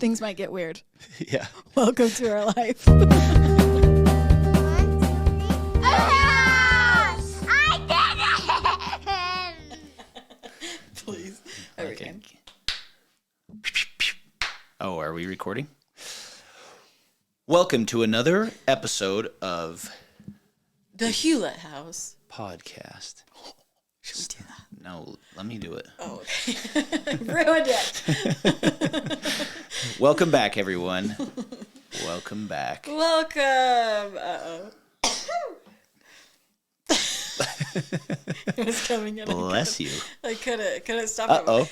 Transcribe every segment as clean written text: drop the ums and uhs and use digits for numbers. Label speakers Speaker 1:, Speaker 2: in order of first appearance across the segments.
Speaker 1: Things might get weird.
Speaker 2: Yeah.
Speaker 1: Welcome to our life.
Speaker 3: I did it!
Speaker 1: Please. Every time.
Speaker 2: Oh, are we recording? Welcome to another episode of
Speaker 1: The Hewlett house.
Speaker 2: podcast.
Speaker 1: Should we do that?
Speaker 2: No, let me do it.
Speaker 1: Oh, okay. Ruined it.
Speaker 2: Welcome back, everyone. Welcome back.
Speaker 1: Welcome. Uh-oh. It was coming in.
Speaker 2: Bless you.
Speaker 1: I couldn't stop
Speaker 2: Uh-oh.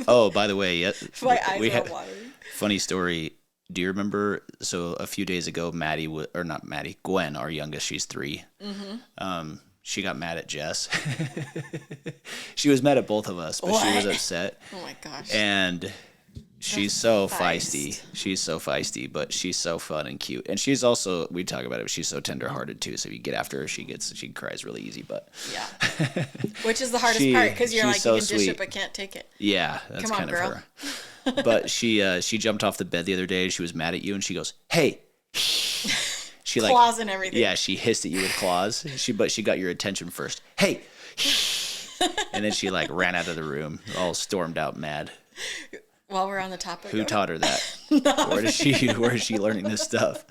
Speaker 2: Oh, by the way,
Speaker 1: My eyes
Speaker 2: we
Speaker 1: are
Speaker 2: had
Speaker 1: watering.
Speaker 2: funny story. Do you remember? So a few days ago, Gwen, our youngest, she's 3. Mm-hmm. She got mad at Jess. She was mad at both of us, but she was upset.
Speaker 1: Oh my gosh.
Speaker 2: And she's so feisty. She's so feisty, but she's so fun and cute. And she's also, we talk about it, but she's so tenderhearted too. So if you get after her, she cries really easy. But
Speaker 1: yeah, which is the hardest part because you're like,
Speaker 2: so
Speaker 1: you can dish
Speaker 2: sweet.
Speaker 1: it but can't take it.
Speaker 2: Yeah, that's
Speaker 1: Come on,
Speaker 2: kind of
Speaker 1: girl.
Speaker 2: her. But she jumped off the bed the other day. She was mad at you, and she goes, "Hey." She
Speaker 1: Claws and everything.
Speaker 2: Yeah, she hissed at you with claws. But she got your attention first. Hey. And then she ran out of the room, all stormed out mad.
Speaker 1: While we're on the topic,
Speaker 2: Who taught her that? Where is she learning this stuff?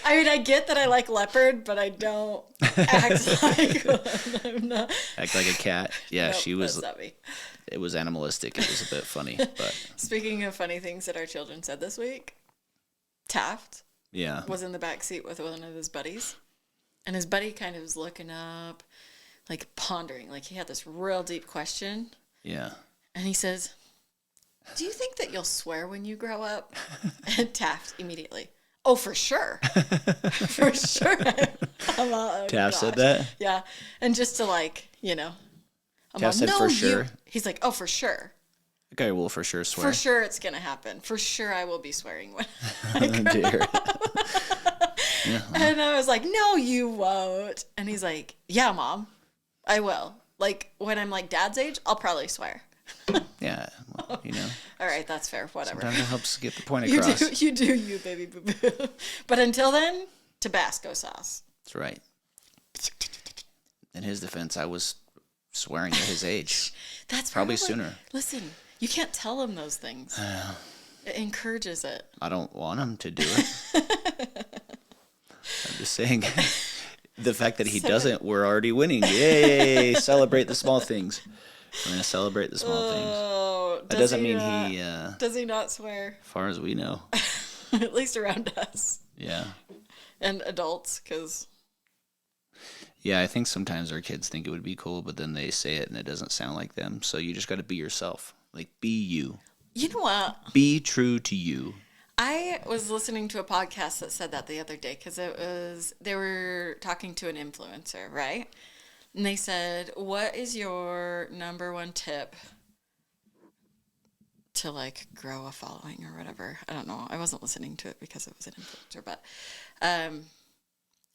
Speaker 1: I mean, I get that I like leopard, but I don't act like one. I'm not.
Speaker 2: Act like a cat. Yeah,
Speaker 1: Nope,
Speaker 2: she was.
Speaker 1: that's not me.
Speaker 2: It was animalistic. It was a bit funny, but
Speaker 1: Speaking of funny things that our children said this week, Taft
Speaker 2: yeah.
Speaker 1: was in the back seat with one of his buddies, and his buddy kind of was looking up, like pondering, like he had this real deep question,
Speaker 2: Yeah.
Speaker 1: and he says, "Do you think that you'll swear when you grow up?" And Taft immediately, "Oh, for sure, for sure." I'm all, oh,
Speaker 2: Taft said
Speaker 1: gosh.
Speaker 2: that?
Speaker 1: Yeah, and just to I'm
Speaker 2: Taft said for sure?
Speaker 1: He's like, "Oh, for sure.
Speaker 2: The guy will for sure swear.
Speaker 1: For sure it's going to happen. For sure I will be swearing when I grow
Speaker 2: Dear.
Speaker 1: up." And I was like, "No, you won't." And he's like, "Yeah, Mom, I will. Like, when I'm like Dad's age, I'll probably swear."
Speaker 2: Yeah. Well,
Speaker 1: All right, that's fair. Whatever.
Speaker 2: Sometimes it helps get the point
Speaker 1: You
Speaker 2: across.
Speaker 1: do, you, baby boo-boo. But until then, Tabasco sauce.
Speaker 2: That's right. In his defense, I was swearing at his age.
Speaker 1: That's
Speaker 2: Probably sooner.
Speaker 1: Listen, you can't tell him those things. It encourages it.
Speaker 2: I don't want him to do it. I'm just saying, the fact that he doesn't, we're already winning. Yay! Celebrate the small things. We're going to celebrate the small things.
Speaker 1: Oh,
Speaker 2: That doesn't mean
Speaker 1: not,
Speaker 2: he,
Speaker 1: does he not swear?
Speaker 2: as far as we know.
Speaker 1: At least around us.
Speaker 2: Yeah.
Speaker 1: And adults, because...
Speaker 2: Yeah, I think sometimes our kids think it would be cool, but then they say it and it doesn't sound like them. So you just got to be yourself. Like, be you.
Speaker 1: You know what?
Speaker 2: Be true to you.
Speaker 1: I was listening to a podcast that said that the other day because they were talking to an influencer, right? And they said, "What is your number one tip to grow a following or whatever?" I don't know. I wasn't listening to it because it was an influencer, but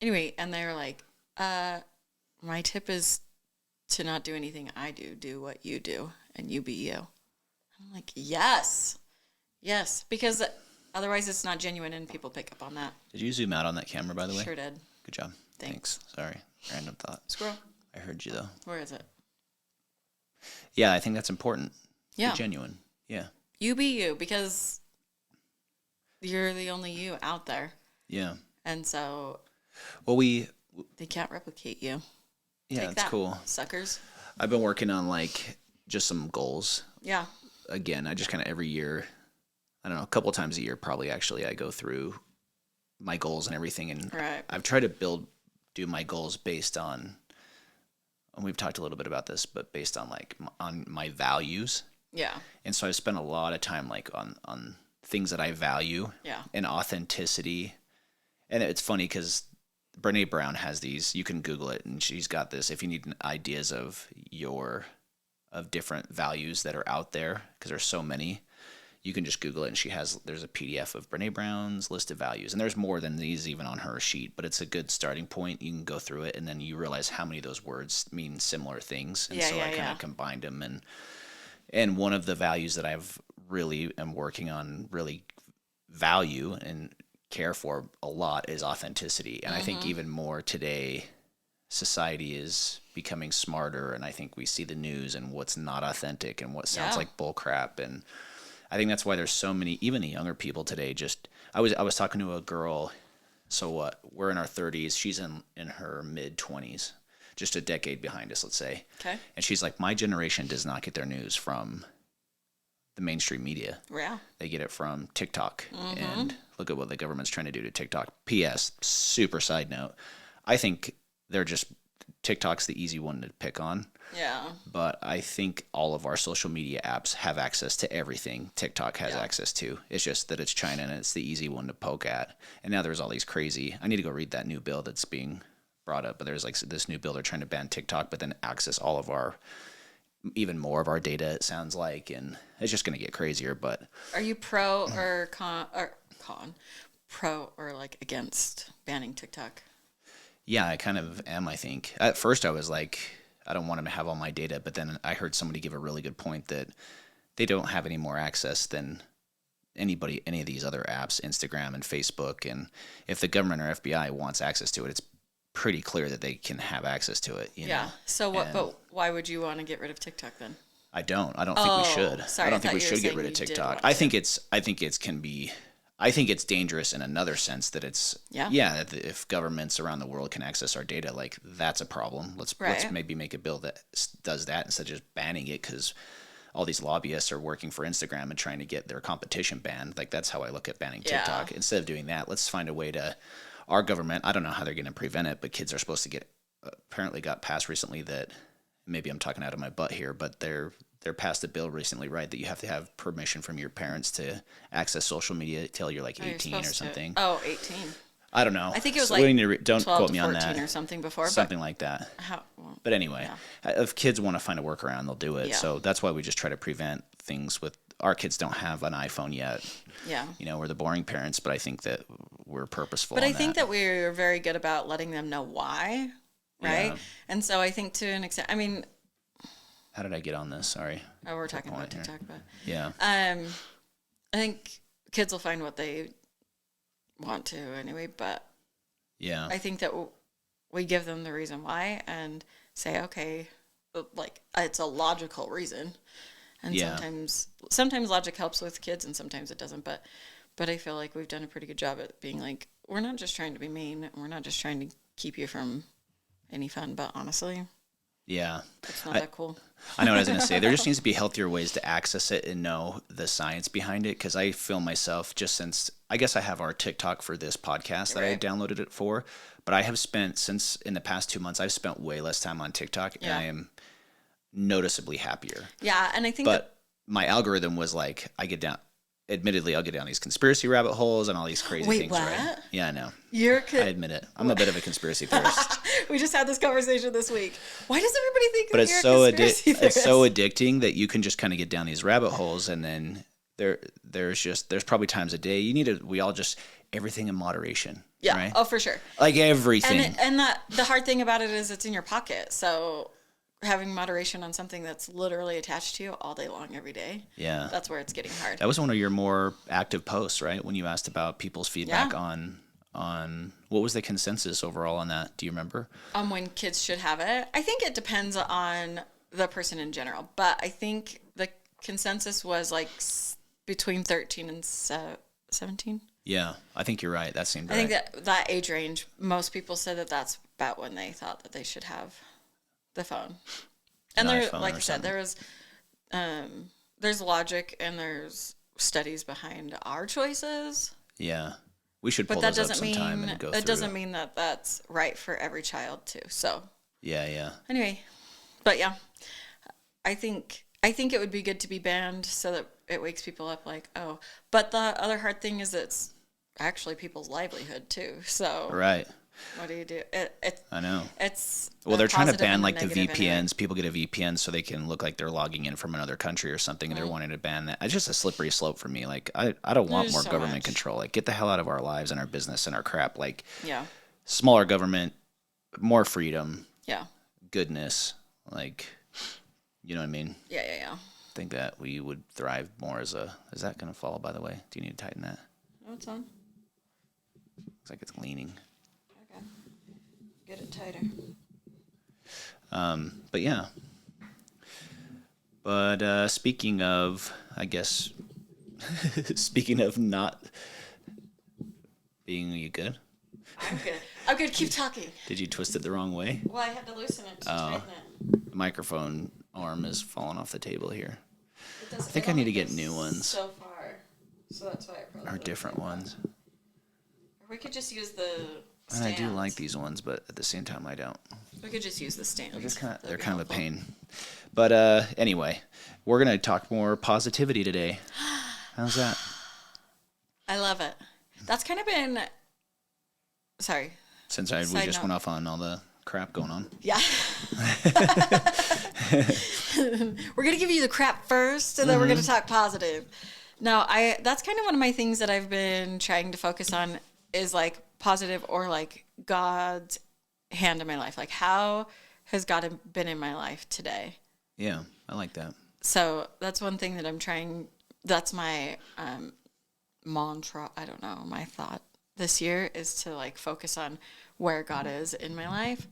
Speaker 1: anyway, and they were like, "My tip is to not do anything I do. Do what you do, and you be you." I'm like, yes, because otherwise it's not genuine, and people pick up on that.
Speaker 2: Did you zoom out on that camera, by the way?
Speaker 1: Sure did.
Speaker 2: Good job.
Speaker 1: Thanks.
Speaker 2: Sorry. Random thought.
Speaker 1: Squirrel.
Speaker 2: I heard you, though.
Speaker 1: Where is it?
Speaker 2: Yeah, I think that's important.
Speaker 1: Yeah.
Speaker 2: Be genuine. Yeah.
Speaker 1: You be you, because you're the only you out there.
Speaker 2: Yeah.
Speaker 1: And so
Speaker 2: Well,
Speaker 1: they can't replicate you.
Speaker 2: yeah,
Speaker 1: Take
Speaker 2: that's
Speaker 1: that,
Speaker 2: cool.
Speaker 1: suckers.
Speaker 2: I've been working on just some goals.
Speaker 1: Yeah.
Speaker 2: Again, I just kind of every year, I don't know, a couple times a year probably actually, I go through my goals and everything. And
Speaker 1: Right.
Speaker 2: I've tried to do my goals based on, and we've talked a little bit about this, but based on on my values.
Speaker 1: Yeah.
Speaker 2: And so I've spent a lot of time on things that I value.
Speaker 1: Yeah.
Speaker 2: And authenticity. And it's funny because Brene Brown has these, you can Google it, and she's got this, if you need ideas of different values that are out there, because there's so many, you can just Google it, and there's a PDF of Brene Brown's list of values, and there's more than these even on her sheet, but it's a good starting point. You can go through it, and then you realize how many of those words mean similar things, and I kind of combined them, and one of the values that I've really am working on really value and care for a lot is authenticity. And I think even more today, society is becoming smarter, and I think we see the news and what's not authentic and what sounds like bull crap. And I think that's why there's so many, even the younger people today. Just I was talking to a girl. So what? We're in our 30s. She's in her mid 20s, just a decade behind us, let's say.
Speaker 1: Okay.
Speaker 2: And she's like, my generation does not get their news from the mainstream media.
Speaker 1: Yeah.
Speaker 2: They get it from TikTok. And look at what the government's trying to do to TikTok. P.S. Super side note. I think TikTok's the easy one to pick on.
Speaker 1: Yeah.
Speaker 2: But I think all of our social media apps have access to everything TikTok has access to. It's just that it's China and it's the easy one to poke at. And now there's all these crazy, I need to go read that new bill that's being brought up, but there's like this new bill they're trying to ban TikTok, but then access all of even more of our data, it sounds like, and it's just going to get crazier. But
Speaker 1: are you pro or con? Pro or like against banning TikTok?
Speaker 2: Yeah, I kind of am, I think. At first I was like, I don't want them to have all my data, but then I heard somebody give a really good point that they don't have any more access than any of these other apps, Instagram and Facebook. And if the government or FBI wants access to it, it's pretty clear that they can have access to it. You know?
Speaker 1: So but why would you want to get rid of TikTok then?
Speaker 2: I don't think we should.
Speaker 1: Sorry,
Speaker 2: I don't think we should get rid of TikTok. I think it's dangerous in another sense that it's if governments around the world can access our data, like that's a problem. Let's maybe make a bill that does that instead of just banning it, because all these lobbyists are working for Instagram and trying to get their competition banned. Like that's how I look at banning TikTok. Instead of doing that, let's find a way to our government. I don't know how they're going to prevent it, but kids are supposed to get apparently got passed recently that maybe I'm talking out of my butt here, but they're passed a bill recently, right, that you have to have permission from your parents to access social media till you're like 18 or something.
Speaker 1: 18.
Speaker 2: I don't know.
Speaker 1: I think it was
Speaker 2: so
Speaker 1: like
Speaker 2: don't
Speaker 1: 12
Speaker 2: quote
Speaker 1: to
Speaker 2: me
Speaker 1: 14
Speaker 2: on that.
Speaker 1: or something before.
Speaker 2: Something like that. But anyway, if kids want to find a workaround, they'll do it. Yeah. So that's why we just try to prevent things with our kids don't have an iPhone yet.
Speaker 1: Yeah.
Speaker 2: You know, we're the boring parents, but I think that we're purposeful.
Speaker 1: But I think that we're very good about letting them know why, right? Yeah. And so I think to an extent, I mean,
Speaker 2: how did I get on this? Sorry.
Speaker 1: Oh, we're talking about TikTok, but
Speaker 2: yeah.
Speaker 1: I think kids will find what they want to anyway, but
Speaker 2: yeah,
Speaker 1: I think that we give them the reason why and say, okay, like it's a logical reason. And sometimes logic helps with kids and sometimes it doesn't, but I feel like we've done a pretty good job at being like, we're not just trying to be mean. We're not just trying to keep you from any fun, but honestly,
Speaker 2: yeah,
Speaker 1: it's not that cool.
Speaker 2: I know what I was going to say. There just needs to be healthier ways to access it and know the science behind it. Because I feel myself, just since, I guess I have our TikTok for this podcast that I downloaded it for, but I have spent, since in the past 2 months, I've spent way less time on TikTok and I am noticeably happier.
Speaker 1: Yeah, and I think
Speaker 2: my algorithm was like, admittedly, I'll get down these conspiracy rabbit holes and all these crazy things, right? Yeah, I know. I admit it. I'm a bit of a conspiracy theorist.
Speaker 1: We just had this conversation this week. Why does everybody think
Speaker 2: but
Speaker 1: that you're a conspiracy theorist?
Speaker 2: It's so addicting that you can just kind of get down these rabbit holes, and then there's probably times a day we all just everything in moderation.
Speaker 1: Yeah.
Speaker 2: Right?
Speaker 1: Oh, for sure.
Speaker 2: Like everything.
Speaker 1: And the hard thing about it is it's in your pocket. So having moderation on something that's literally attached to you all day long, every day. Yeah. That's where it's getting hard.
Speaker 2: That was one of your more active posts, right? When you asked about people's feedback on what was the consensus overall on that? Do you remember?
Speaker 1: When kids should have it. I think it depends on the person in general, but I think the consensus was like between 13 and 17.
Speaker 2: Yeah, I think you're right. That seemed right.
Speaker 1: I think that age range, most people said that that's about when they thought that they should have the phone. And there, like I said, there's logic and there's studies behind our choices.
Speaker 2: Yeah. We should pull those up sometime and go through.
Speaker 1: That doesn't mean that that's right for every child too. So
Speaker 2: yeah.
Speaker 1: Anyway, but yeah, I think it would be good to be banned so that it wakes people up. Like, oh, but the other hard thing is it's actually people's livelihood too. So
Speaker 2: right.
Speaker 1: What do you do?
Speaker 2: I know.
Speaker 1: It's
Speaker 2: they're trying to ban like the VPNs. Anyway. People get a VPN so they can look like they're logging in from another country or something, and they're wanting to ban that. It's just a slippery slope for me. Like I don't want more government control. Like get the hell out of our lives and our business and our crap. Like smaller government, more freedom.
Speaker 1: Yeah.
Speaker 2: Goodness. Like, you know what I mean?
Speaker 1: Yeah.
Speaker 2: think that we would thrive more as a... Is that going to fall, by the way? Do you need to tighten that?
Speaker 1: No, it's on.
Speaker 2: Looks like it's leaning.
Speaker 1: Okay. Get it tighter.
Speaker 2: But yeah. But speaking of, I guess, speaking of not being... You good?
Speaker 1: I'm good. I'm good. Keep talking.
Speaker 2: Did you twist it the wrong way?
Speaker 1: Well, I had to loosen it to tighten it.
Speaker 2: The microphone arm is falling off the table here.
Speaker 1: I
Speaker 2: think I need to get new ones.
Speaker 1: So far. So that's why I probably...
Speaker 2: Or different ones.
Speaker 1: Or we could just use the
Speaker 2: And
Speaker 1: stands.
Speaker 2: I do like these ones, but at the same time, I don't.
Speaker 1: We could just use the stands.
Speaker 2: They're kind of a pain. But anyway, we're going to talk more positivity today. How's that?
Speaker 1: I love it. That's kind of been... Sorry.
Speaker 2: Since we just went off on all the crap going on.
Speaker 1: Yeah. We're going to give you the crap first, and then we're going to talk positive. No, that's kind of one of my things that I've been trying to focus on is like positive or like God's hand in my life. Like, how has God been in my life today?
Speaker 2: Yeah, I like that.
Speaker 1: So that's one thing that I'm trying. That's my mantra. I don't know. My thought this year is to like focus on where God is in my life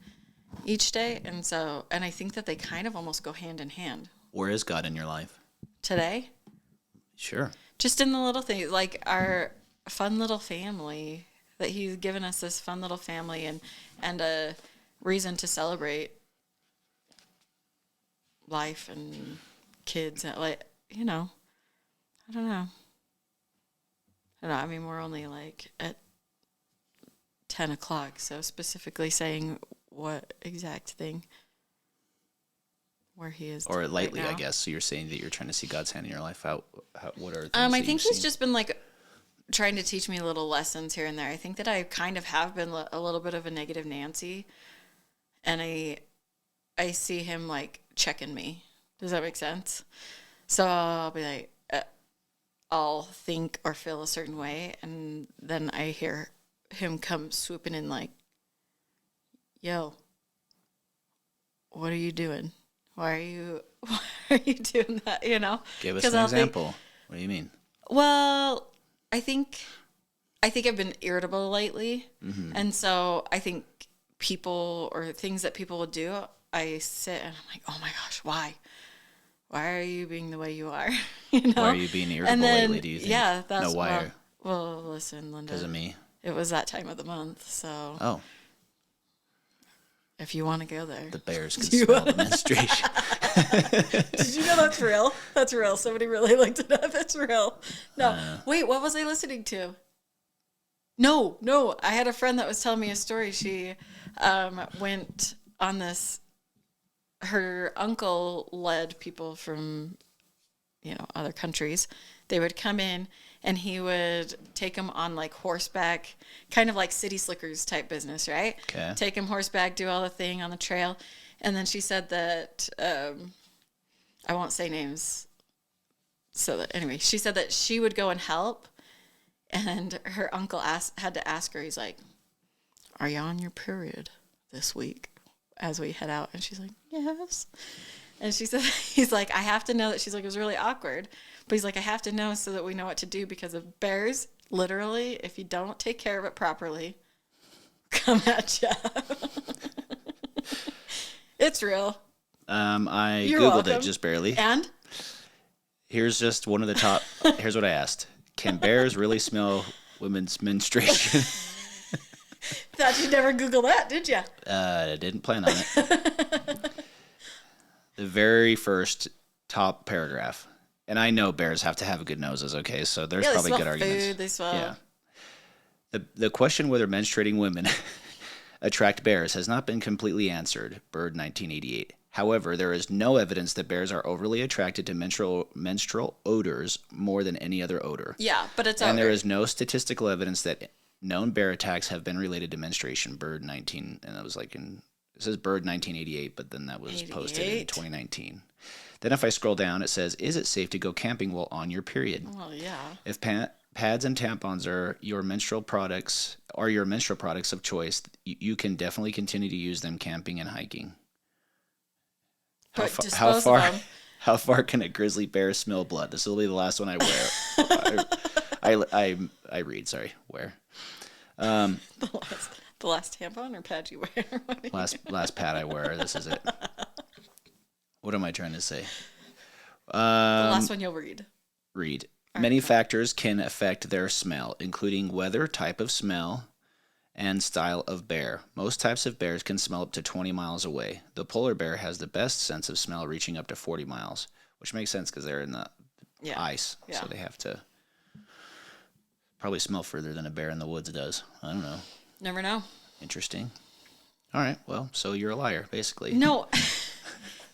Speaker 1: each day. And I think that they kind of almost go hand in hand.
Speaker 2: Where is God in your life?
Speaker 1: Today?
Speaker 2: Sure.
Speaker 1: Just in the little things, like our fun little family, that he's given us this fun little family and a reason to celebrate life and kids. Like, I don't know. I mean, we're only like at 10 o'clock, so specifically saying what exact thing where he is.
Speaker 2: Or lightly,
Speaker 1: right now.
Speaker 2: I guess. So you're saying that you're trying to see God's hand in your life. What are things
Speaker 1: I think he's just been like trying to teach me little lessons here and there. I think that I kind of have been a little bit of a negative Nancy, and I see him like checking me. Does that make sense? So I'll be like, I'll think or feel a certain way, and then I hear him come swooping in like, yo, what are you doing? Why are you doing that,
Speaker 2: Give us an example. What do you mean?
Speaker 1: Well, I think I've been irritable lately, and so I think people or things that people will do, I sit and I'm like, oh my gosh, why? Why are you being the way you are?
Speaker 2: Why are you being irritable lately, do you think?
Speaker 1: Yeah, that's
Speaker 2: no, why
Speaker 1: well, listen, Linda.
Speaker 2: Because of me?
Speaker 1: It was that time of the month, so.
Speaker 2: Oh.
Speaker 1: If you want to go there.
Speaker 2: The bears can smell the menstruation.
Speaker 1: Did you know that's real? That's real. Somebody really looked it up. It's real. No. Wait, what was I listening to? No. I had a friend that was telling me a story. She went on this. Her uncle led people from, other countries. They would come in and he would take them on like horseback, kind of like city slickers type business, right?
Speaker 2: Okay.
Speaker 1: Take them horseback, do all the thing on the trail. And then she said that, I won't say names. So that, anyway, she said that she would go and help. And her uncle had to ask her, he's like, are you on your period this week as we head out? And she's like, yes. And she said, he's like, I have to know that. She's like, it was really awkward. But he's like, I have to know so that we know what to do because of bears, literally, if you don't take care of it properly, come at you. It's real.
Speaker 2: I
Speaker 1: You're
Speaker 2: Googled
Speaker 1: welcome.
Speaker 2: it just barely.
Speaker 1: And?
Speaker 2: Here's just one of the top. Here's what I asked. Can bears really smell women's menstruation?
Speaker 1: Thought you'd never Google that, did you?
Speaker 2: I didn't plan on it. The very first top paragraph. And I know bears have to have good noses, okay? So there's probably good arguments.
Speaker 1: Food, they smell.
Speaker 2: Yeah. The question whether menstruating women attract bears has not been completely answered, Bird 1988. However, there is no evidence that bears are overly attracted to menstrual odors more than any other odor.
Speaker 1: Yeah, but it's
Speaker 2: And there is no statistical evidence that known bear attacks have been related to menstruation. Bird 19, and that was like it says Bird 1988, but then that was posted in 2019. Then if I scroll down, it says, is it safe to go camping while on your period?
Speaker 1: Well, yeah.
Speaker 2: If pads and tampons are your menstrual products of choice, you can definitely continue to use them camping and hiking.
Speaker 1: But dispose of them.
Speaker 2: How far can a grizzly bear smell blood? This will be the last one I wear. I read. Sorry, wear.
Speaker 1: The last tampon or pad you wear?
Speaker 2: Last pad I wear. This is it. What am I trying to say?
Speaker 1: The last one you'll read.
Speaker 2: Read. Many factors can affect their smell, including weather, type of smell, and style of bear. Most types of bears can smell up to 20 miles away. The polar bear has the best sense of smell, reaching up to 40 miles, which makes sense because they're in the ice, so they have to probably smell further than a bear in the woods does. I don't know.
Speaker 1: Never know.
Speaker 2: Interesting. All right, well, so you're a liar, basically.
Speaker 1: No.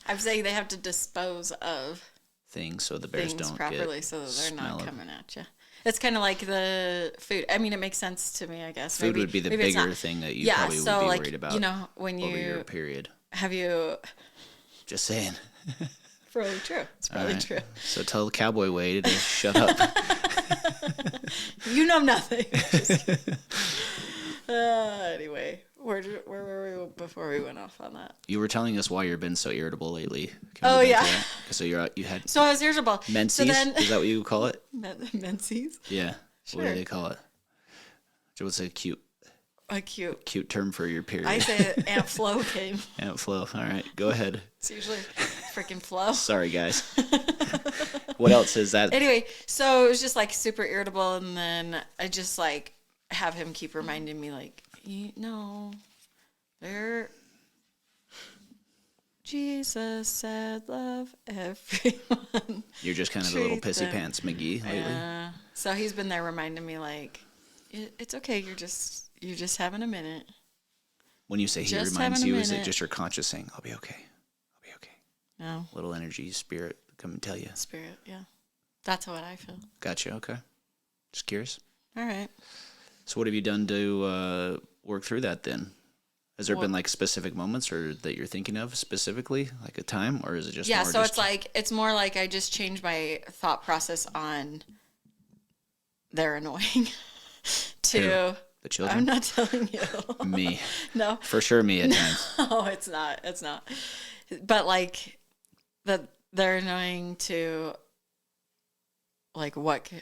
Speaker 1: I'm saying they have to dispose of
Speaker 2: things so the bears
Speaker 1: things
Speaker 2: don't
Speaker 1: properly
Speaker 2: get
Speaker 1: so that they're not coming at you. It's kind of like the food. I mean, it makes sense to me, I guess.
Speaker 2: Food would be the bigger thing that you probably would be worried about.
Speaker 1: You know, when you
Speaker 2: over your period.
Speaker 1: Have you?
Speaker 2: Just saying.
Speaker 1: Probably true. It's probably true.
Speaker 2: So tell Cowboy Wade to shut up.
Speaker 1: You know nothing. Anyway, where were we before we went off on that?
Speaker 2: You were telling us why you've been so irritable lately.
Speaker 1: Oh yeah.
Speaker 2: So you had.
Speaker 1: So I was irritable.
Speaker 2: Menses?
Speaker 1: So then,
Speaker 2: is that what you call it?
Speaker 1: Menses.
Speaker 2: Yeah.
Speaker 1: Sure.
Speaker 2: What do they call it? What's a cute term for your period?
Speaker 1: I say Aunt Flo came.
Speaker 2: Aunt Flo. All right, go ahead.
Speaker 1: It's usually freaking Flo.
Speaker 2: Sorry, guys. What else is that?
Speaker 1: Anyway, so it was just like super irritable, and then I just like have him keep reminding me, like, Jesus said, love everyone.
Speaker 2: You're just kind of a little pissy pants McGee lately.
Speaker 1: Yeah. So he's been there reminding me, like, it's okay. You're just having a minute.
Speaker 2: When you say he reminds you, is it just your conscious saying, I'll be okay. I'll be okay.
Speaker 1: No.
Speaker 2: Little energy, spirit, come and tell you.
Speaker 1: Spirit, yeah. That's what I feel.
Speaker 2: Gotcha, okay. Just curious.
Speaker 1: All right.
Speaker 2: So what have you done to work through that then? Has there been like specific moments or that you're thinking of specifically, like a time, or is it just more
Speaker 1: it's more like I just changed my thought process on they're annoying to
Speaker 2: Who? The children?
Speaker 1: I'm not telling you.
Speaker 2: Me.
Speaker 1: No.
Speaker 2: For sure me at times.
Speaker 1: No, it's not. It's not. But like that they're annoying to like like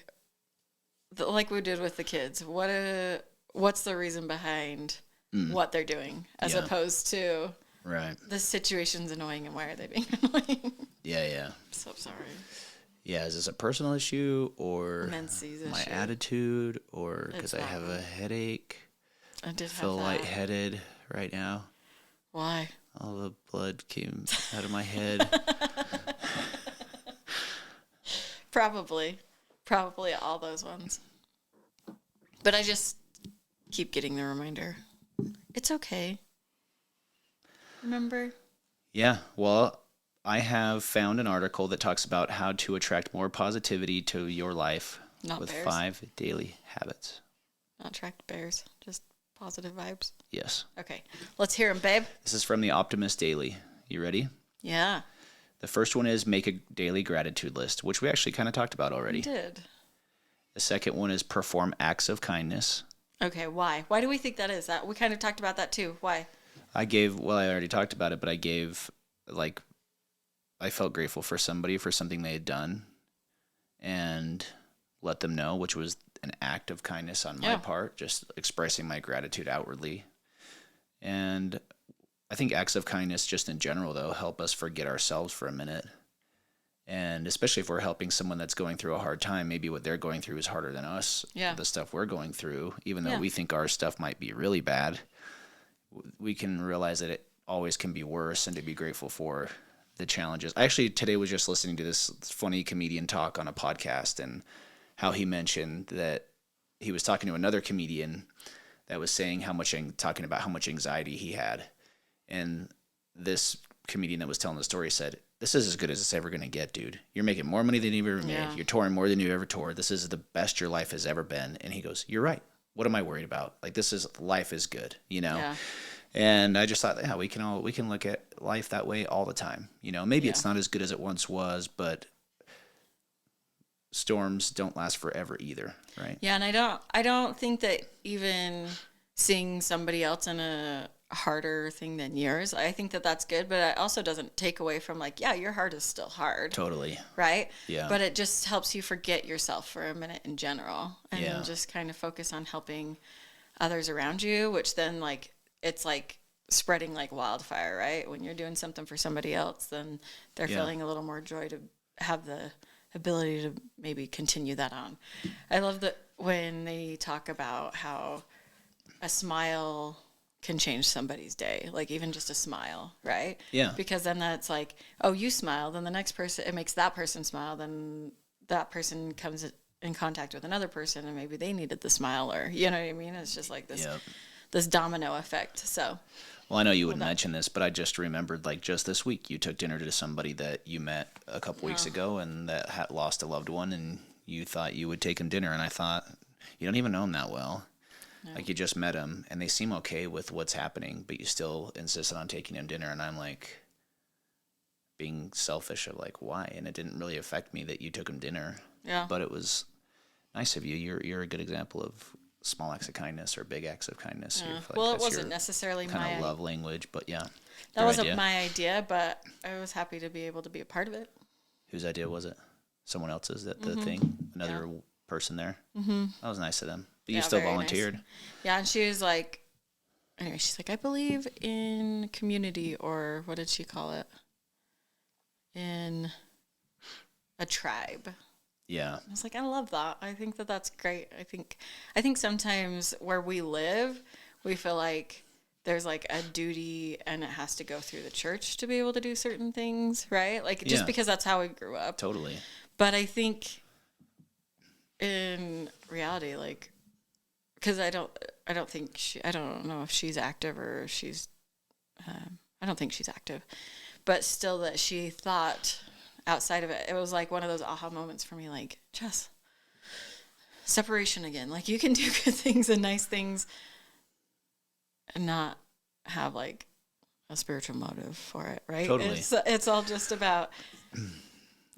Speaker 1: we did with the kids. What's the reason behind what they're doing as opposed to the situation's annoying and why are they being annoying?
Speaker 2: Yeah.
Speaker 1: I'm so sorry.
Speaker 2: Yeah, is this a personal issue or
Speaker 1: Menses
Speaker 2: my
Speaker 1: issue.
Speaker 2: attitude or because I have a headache?
Speaker 1: I did
Speaker 2: feel lightheaded right now.
Speaker 1: Why?
Speaker 2: All the blood came out of my head.
Speaker 1: Probably all those ones. But I just keep getting the reminder. It's okay. Remember?
Speaker 2: Yeah, well, I have found an article that talks about how to attract more positivity to your life with
Speaker 1: bears.
Speaker 2: 5 daily habits.
Speaker 1: Not attract bears, just positive vibes.
Speaker 2: Yes.
Speaker 1: Okay, let's hear them, babe.
Speaker 2: This is from the Optimist Daily. You ready?
Speaker 1: Yeah.
Speaker 2: The first one is make a daily gratitude list, which we actually kind of talked about already.
Speaker 1: We did.
Speaker 2: The second one is perform acts of kindness.
Speaker 1: Okay, why? Why do we think that is? That we kind of talked about that too. Why?
Speaker 2: I already talked about it, but I felt grateful for somebody for something they had done and let them know, which was an act of kindness on my part, just expressing my gratitude outwardly. And I think acts of kindness just in general, though, help us forget ourselves for a minute. And especially if we're helping someone that's going through a hard time, maybe what they're going through is harder than us.
Speaker 1: Yeah.
Speaker 2: The stuff we're going through, even though we think our stuff might be really bad, we can realize that it always can be worse and to be grateful for the challenges. I actually today was just listening to this funny comedian talk on a podcast and how he mentioned that he was talking to another comedian that was saying talking about how much anxiety he had. And this comedian that was telling the story said, this is as good as it's ever going to get, dude. You're making more money than you've ever made.
Speaker 1: Yeah.
Speaker 2: You're touring more than you ever toured. This is the best your life has ever been. And he goes, you're right. What am I worried about? Like, life is good, you know?
Speaker 1: Yeah.
Speaker 2: And I just thought, we can look at life that way all the time. You know, maybe it's not as good as it once was, but storms don't last forever either, right?
Speaker 1: Yeah, and I don't think that even seeing somebody else in a harder thing than yours. I think that that's good, but it also doesn't take away from like, yeah, your heart is still hard.
Speaker 2: Totally.
Speaker 1: Right?
Speaker 2: Yeah.
Speaker 1: But it just helps you forget yourself for a minute in general and just kind of focus on helping others around you, which then like, it's like spreading like wildfire, right? When you're doing something for somebody else, then they're feeling a little more joy to have the ability to maybe continue that on. I love that when they talk about how a smile can change somebody's day, like even just a smile, right?
Speaker 2: Yeah.
Speaker 1: Because then that's like, oh, you smile, then the next person, it makes that person smile, then that person comes in contact with another person and maybe they needed the smile, or you know what I mean? It's just like this this domino effect. So
Speaker 2: well, I know you wouldn't mention this, but I just remembered, like, just this week, you took dinner to somebody that you met a couple weeks ago and that had lost a loved one, and you thought you would take him dinner, and I thought, you don't even know him that well. No. Like, you just met him, and they seem okay with what's happening, but you still insisted on taking him dinner, and I'm, like, being selfish of, like, why? And it didn't really affect me that you took him dinner.
Speaker 1: Yeah.
Speaker 2: But it was nice of you. You're a good example of small acts of kindness or big acts of kindness.
Speaker 1: Yeah.
Speaker 2: Like,
Speaker 1: well, it wasn't necessarily
Speaker 2: kind
Speaker 1: my
Speaker 2: of love language, but yeah.
Speaker 1: That wasn't my idea, but I was happy to be able to be a part of it.
Speaker 2: Whose idea was it? Someone else's? That the thing? Another person there? Mm-hmm. That was nice of them. But you still volunteered.
Speaker 1: Nice. Yeah, and she was like, anyway, she's like, I believe in community, or what did she call it? In a tribe.
Speaker 2: Yeah.
Speaker 1: I was like, I love that. I think that that's great. I think sometimes where we live, we feel like there's like a duty and it has to go through the church to be able to do certain things, right? Like just because that's how we grew up.
Speaker 2: Totally.
Speaker 1: But I think in reality, like, because I don't know if she's active or she's, I don't think she's active, but still that she thought outside of it, it was like one of those aha moments for me, like, Jess, separation again. Like, you can do good things and nice things and not have, like, a spiritual motive for it, right?
Speaker 2: Totally.
Speaker 1: It's all just about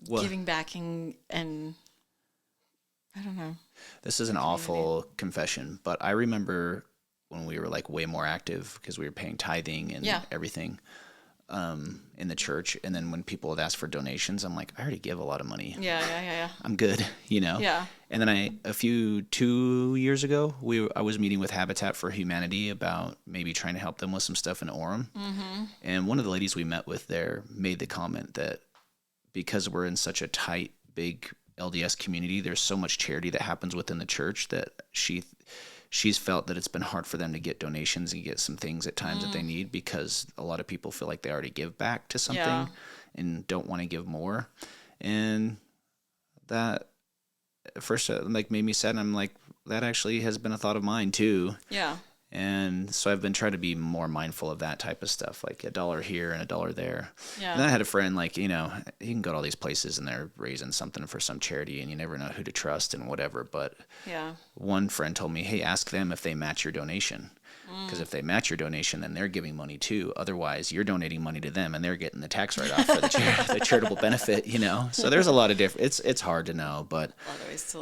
Speaker 1: giving back and I don't know.
Speaker 2: This is an awful confession, but I remember when we were, like, way more active because we were paying tithing and everything. In the church, and then when people would ask for donations, I'm like, I already give a lot of money.
Speaker 1: Yeah.
Speaker 2: I'm good, you know.
Speaker 1: Yeah.
Speaker 2: And then 2 years ago, I was meeting with Habitat for Humanity about maybe trying to help them with some stuff in Orem. Mm-hmm. And one of the ladies we met with there made the comment that because we're in such a tight, big LDS community, there's so much charity that happens within the church that she's felt that it's been hard for them to get donations and get some things at times that they need because a lot of people feel like they already give back to something and don't want to give more. And that at first like made me sad. And I'm like, that actually has been a thought of mine too.
Speaker 1: Yeah.
Speaker 2: And so I've been trying to be more mindful of that type of stuff, like $1 here and $1 there.
Speaker 1: Yeah.
Speaker 2: And then I had a friend, like, you know, you can go to all these places and they're raising something for some charity and you never know who to trust and whatever. But one friend told me, hey, ask them if they match your donation. Because if they match your donation, then they're giving money too. Otherwise, you're donating money to them and they're getting the tax write-off for the charitable benefit, you know? So there's a lot of different, it's hard to know, but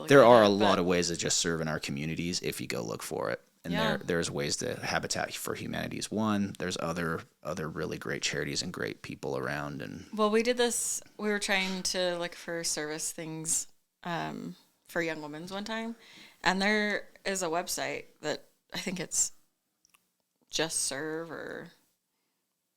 Speaker 2: there are a lot of ways to just serve in our communities if you go look for it. And there's ways to Habitat for Humanity is one. There's other really great charities and great people around. And
Speaker 1: well, we did this. We were trying to look for service things for young women's one time, and there is a website that I think it's Just Serve or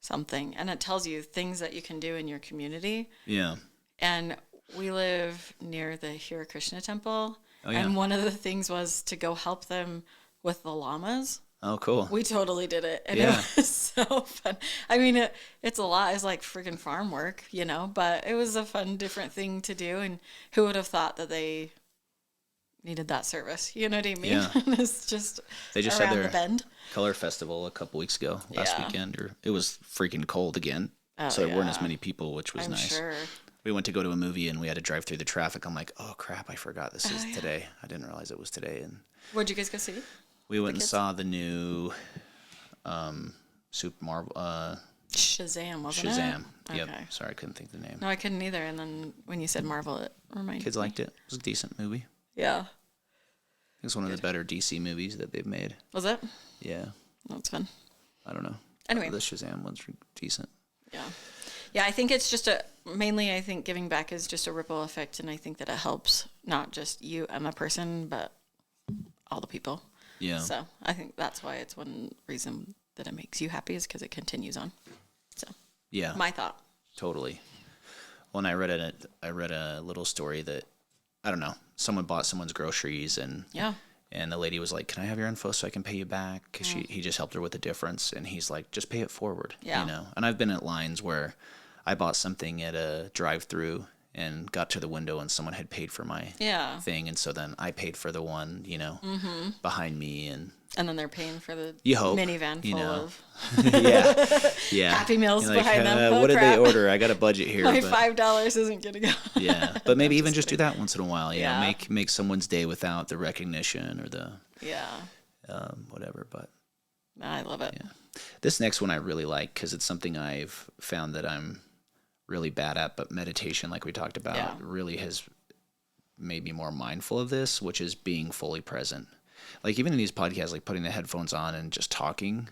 Speaker 1: something, and it tells you things that you can do in your community.
Speaker 2: Yeah.
Speaker 1: And we live near the Hare Krishna temple,
Speaker 2: yeah.
Speaker 1: And one of the things was to go help them with the llamas.
Speaker 2: Oh, cool.
Speaker 1: We totally did it. And it was so fun. I mean, it's a lot. It's like freaking farm work, you know, but it was a fun, different thing to do. And who would have thought that they needed that service? You know what I mean?
Speaker 2: Yeah.
Speaker 1: It's just
Speaker 2: they just
Speaker 1: around
Speaker 2: had their
Speaker 1: the bend.
Speaker 2: Color Festival a couple weeks ago, last weekend. Or it was freaking cold again. So there weren't as many people, which was nice.
Speaker 1: Sure.
Speaker 2: We went to go to a movie and we had to drive through the traffic. I'm like, oh, crap, I forgot this is today. I didn't realize it was today. And
Speaker 1: what'd you guys go see?
Speaker 2: We went and saw the new Super Marvel.
Speaker 1: Shazam, wasn't it?
Speaker 2: Shazam. Yep. Sorry, I couldn't think of the name.
Speaker 1: No, I couldn't either. And then when you said Marvel, it reminded me.
Speaker 2: Kids liked it. It was a decent movie.
Speaker 1: Yeah.
Speaker 2: It was one of the better DC movies that they've made.
Speaker 1: Was it?
Speaker 2: Yeah.
Speaker 1: That's fun.
Speaker 2: I don't know.
Speaker 1: Anyway.
Speaker 2: The Shazam one's decent.
Speaker 1: Yeah. Yeah, I think it's just mainly I think giving back is just a ripple effect, and I think that it helps not just you and the person, but all the people.
Speaker 2: Yeah.
Speaker 1: So I think that's why it's one reason that it makes you happy is because it continues on. So
Speaker 2: yeah,
Speaker 1: my thought.
Speaker 2: Totally. When I read a little story that, I don't know, someone bought someone's groceries and the lady was like, "Can I have your info so I can pay you back?" Because he just helped her with the difference, and he's like, "Just pay it forward."
Speaker 1: Yeah.
Speaker 2: You know. And I've been at lines where I bought something at a drive-through and got to the window and someone had paid for my thing, and so then I paid for the one, behind me, and
Speaker 1: then they're paying for the
Speaker 2: hope,
Speaker 1: minivan full of
Speaker 2: yeah
Speaker 1: Happy Meals
Speaker 2: like,
Speaker 1: behind them.
Speaker 2: What did they order? I got a budget here.
Speaker 1: My $5 isn't gonna go.
Speaker 2: Yeah, but maybe even just do that once in a while. You know, make someone's day without the recognition or the whatever. But
Speaker 1: I love it.
Speaker 2: Yeah. This next one I really like because it's something I've found that I'm really bad at, but meditation, like we talked about, really has made me more mindful of this, which is being fully present. Like even in these podcasts, like putting the headphones on and just talking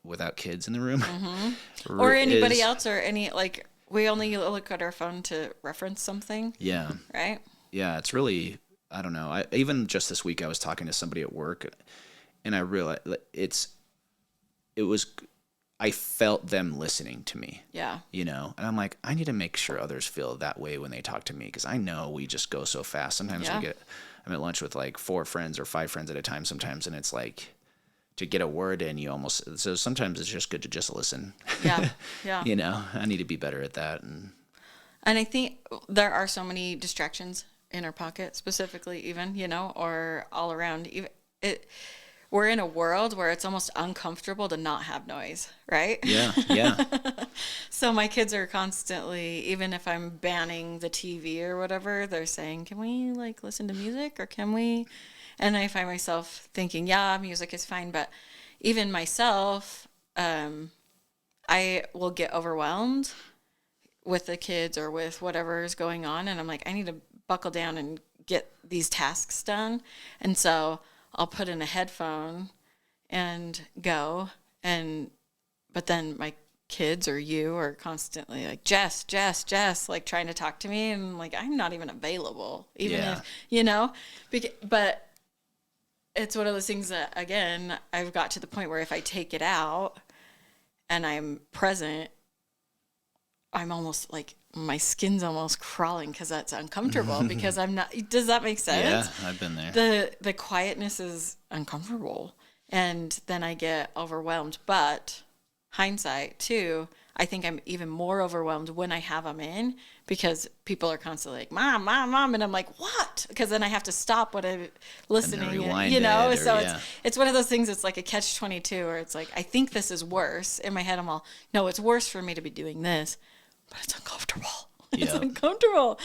Speaker 2: without kids in the room.
Speaker 1: Mm-hmm. Or anybody else or any, like we only look at our phone to reference something. Yeah. Right?
Speaker 2: Yeah, it's really, I don't know. Even just this week I was talking to somebody at work and I realized I felt them listening to me.
Speaker 1: Yeah.
Speaker 2: You know, and I'm like, I need to make sure others feel that way when they talk to me because I know we just go so fast. Sometimes I'm at lunch with like 4 friends or 5 friends at a time sometimes, and it's like to get a word in, so sometimes it's just good to just listen.
Speaker 1: Yeah. Yeah.
Speaker 2: You know, I need to be better at that. And
Speaker 1: I think there are so many distractions in our pocket, specifically even, or all around. We're in a world where it's almost uncomfortable to not have noise, right?
Speaker 2: Yeah, yeah.
Speaker 1: So my kids are constantly, even if I'm banning the TV or whatever, they're saying, "Can we like listen to music or can we?" And I find myself thinking, "Yeah, music is fine," but even myself, I will get overwhelmed with the kids or with whatever is going on, and I'm like, I need to buckle down and get these tasks done, and so I'll put in a headphone and go, but then my kids or you are constantly like, Jess, like trying to talk to me, and like, I'm not even available, even if, but it's one of those things that, again, I've got to the point where if I take it out and I'm present, I'm almost like, my skin's almost crawling because that's uncomfortable because I'm not. Does that make sense?
Speaker 2: Yeah, I've been there.
Speaker 1: The quietness is uncomfortable, and then I get overwhelmed. But hindsight too, I think I'm even more overwhelmed when I have them in because people are constantly like, "Mom, mom, mom," and I'm like, "What?" Because then I have to stop what I'm listening. So it's one of those things. It's like a catch-22, where it's like I think this is worse in my head. I'm all, no, it's worse for me to be doing this. But it's uncomfortable. It's uncomfortable.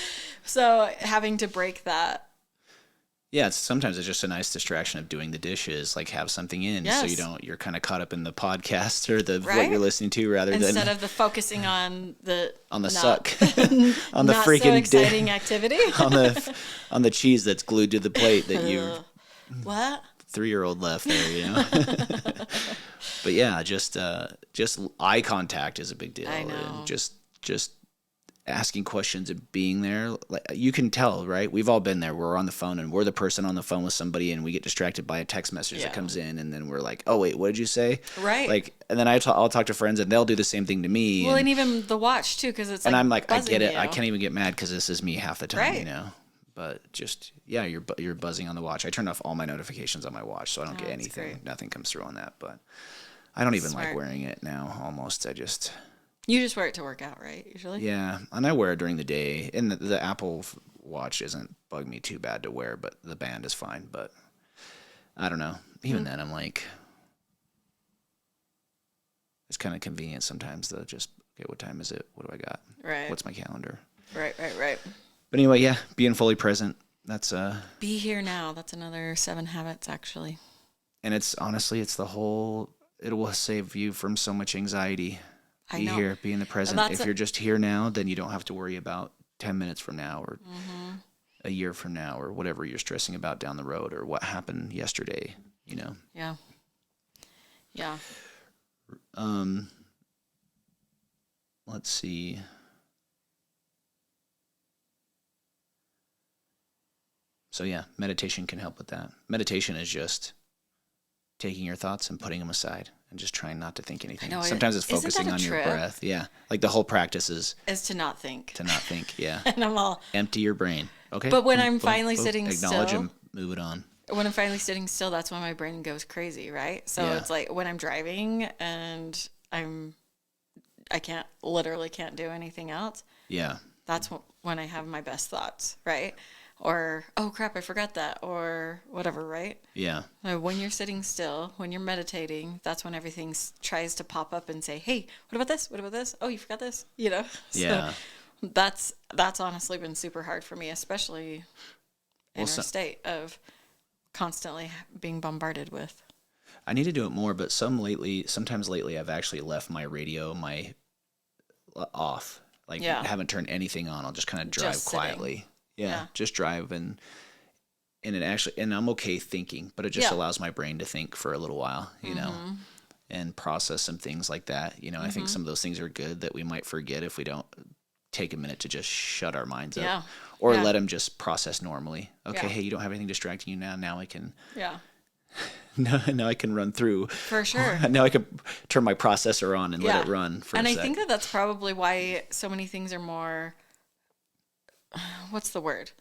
Speaker 1: So having to break that.
Speaker 2: Yeah, sometimes it's just a nice distraction of doing the dishes, like have something in, so you're kind of caught up in the podcast or what you're listening to rather than
Speaker 1: instead of the focusing on the
Speaker 2: suck, on the
Speaker 1: not
Speaker 2: freaking
Speaker 1: so exciting activity,
Speaker 2: on the cheese that's glued to the plate that you 3-year-old left there, But yeah, just eye contact is a big deal.
Speaker 1: I know.
Speaker 2: And just asking questions and being there. Like, you can tell, right? We've all been there. We're on the phone and we're the person on the phone with somebody and we get distracted by a text message that comes in and then we're like, oh wait, what did you say?
Speaker 1: Right.
Speaker 2: Like, and then I'll talk to friends and they'll do the same thing to me.
Speaker 1: Well, and even the watch too, because it's
Speaker 2: and I'm like, I get it.
Speaker 1: You.
Speaker 2: I can't even get mad because this is me half the time, But just, you're buzzing on the watch. I turn off all my notifications on my watch so I don't get anything. Great. Nothing comes through on that, but I don't even like wearing it now almost.
Speaker 1: You just wear it to work out, right? Usually?
Speaker 2: Yeah, and I wear it during the day. And the Apple Watch doesn't bug me too bad to wear, but the band is fine. But I don't know. Even then, I'm like, it's kind of convenient sometimes to just, okay, what time is it? What do I got?
Speaker 1: Right.
Speaker 2: What's my calendar?
Speaker 1: Right.
Speaker 2: But anyway, being fully present. That's
Speaker 1: Be here now. That's another 7 habits, actually.
Speaker 2: And it's honestly, it will save you from so much anxiety. Be here, be in the present. If you're just here now, then you don't have to worry about 10 minutes from now or a year from now or whatever you're stressing about down the road or what happened yesterday,
Speaker 1: Yeah.
Speaker 2: Let's see. So yeah, meditation can help with that. Meditation is just taking your thoughts and putting them aside and just trying not to think anything. Sometimes it's focusing on your breath. Yeah. Like the whole practice is
Speaker 1: to not think.
Speaker 2: To not think, yeah.
Speaker 1: And I'm all
Speaker 2: empty your brain. Okay.
Speaker 1: But when I'm finally sitting
Speaker 2: acknowledge
Speaker 1: still,
Speaker 2: and move it on.
Speaker 1: When I'm finally sitting still, that's when my brain goes crazy, right? So it's like when I'm driving and I can't do anything else.
Speaker 2: Yeah.
Speaker 1: That's when I have my best thoughts, right? Or, oh crap, I forgot that, or whatever, right?
Speaker 2: Yeah.
Speaker 1: When you're sitting still, when you're meditating, that's when everything tries to pop up and say, hey, what about this? What about this? Oh, you forgot this? You know?
Speaker 2: Yeah.
Speaker 1: So that's honestly been super hard for me, especially in our state of constantly being bombarded with.
Speaker 2: I need to do it more, but sometimes lately I've actually left my radio off. Like haven't turned anything on. I'll just kind of drive quietly. Yeah, just drive and I'm okay thinking, but it just allows my brain to think for a little while, you know, and process some things like that. You know, I think some of those things are good that we might forget if we don't take a minute to just shut our minds up or let them just process normally. Okay, hey, you don't have anything distracting you now. Now I can. Yeah. Now I can run through.
Speaker 1: For sure.
Speaker 2: Now I can turn my processor on and let it run for a sec.
Speaker 1: And I think that's probably why so many things are more. What's the word?